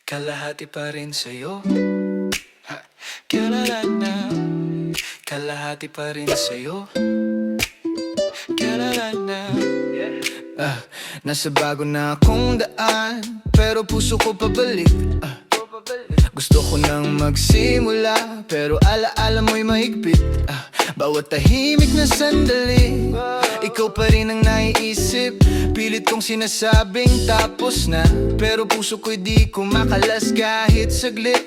Kalahati pa rin sa'yo. Kalalana. Kalahati pa rin sa'yo. Kalalana. Nasa bago na akong daan, pero puso ko pabalik. Gusto ko nang magsimula, pero alaala mo'y mahigpit. Bawat tahimik na sandali, ikaw pa rin ang naiisip. Pilit kong sinasabing tapos na, pero puso ko'y di kumakalas kahit saglit.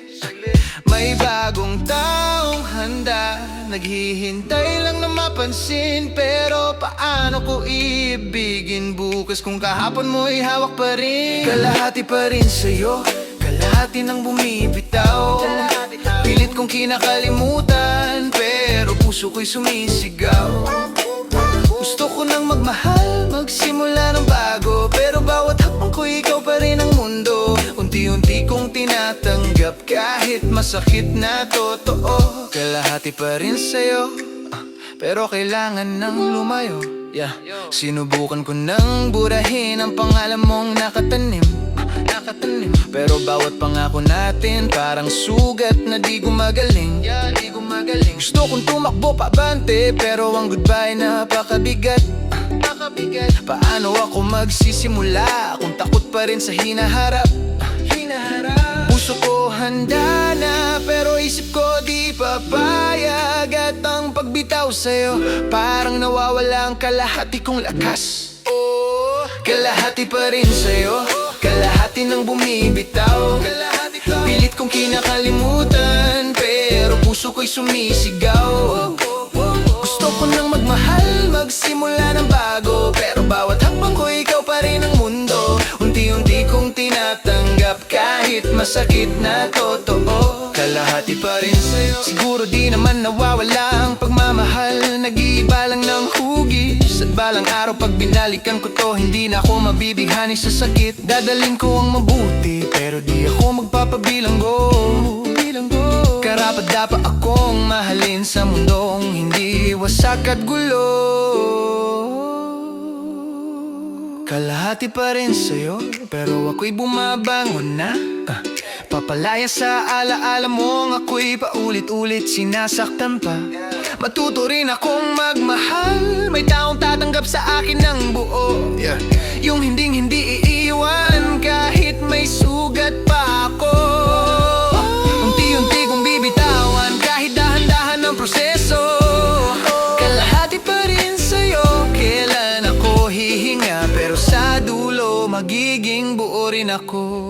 May bagong taong handa, naghihintay lang na mapansin. Pero paano ko iibigin bukas kung kahapon mo'y hawak pa rin? Kalahati pa rin sa'yo, kalahati nang bumibitaw. Pilit kong kinakalimutan, pero puso ko'y sumisigaw. Gusto ko nang magmahal, magsimula ng bago, pero bawat hakbang ko ikaw pa rin ang mundo. Unti-unti kong tinatanggap kahit masakit na totoo. Kalahati pa rin sa'yo, pero kailangan nang lumayo. Sinubukan ko nang burahin ang pangalan mong nakatanim. Pero bawat pangako natin parang sugat na di gumagaling. Gusto kong tumakbo pabante, pero ang goodbye napakabigat. Paano ako magsisimula kung takot pa rin sa hinaharap? Puso ko handa na, pero isip ko di papayag. At ang pagbitaw sa'yo, parang nawawala ang kalahati kong lakas. Kalahati pa rin sa'yo, kalahati nang bumibitaw. Pilit kong kinakalimutan, pero puso ko'y sumisigaw. Gusto ko nang magmahal, magsimula ng bago, pero bawat hakbang ko ikaw pa rin ang mundo. Unti-unti kong tinatanggap kahit masakit na totoo. Kalahati pa rin sa'yo, siguro di naman nawawala ang pagmamahal. Nag-iiba lang ng hugis, at balang araw pag binalikan ko to, hindi na ako mabibighani sa sakit. Dadalhin ko ang mabuti, pero di ako magpapabilanggo. Karapat-dapat akong mahalin sa mundong hindi wasak at gulo. Kalahati pa rin sa'yo, pero ako'y bumabangon na. Papalaya sa alaala mong ako'y paulit-ulit sinasaktan pa. Matuto rin akong magmahal, may taong tatanggap sa akin ng buo. Yung hindi iiwan kahit may sugat pa ako. Unti-unti kong bibitawan kahit dahan-dahan ang proseso. Kalahati pa rin sa'yo, kailan ako hihinga, pero sa dulo magiging buo rin ako.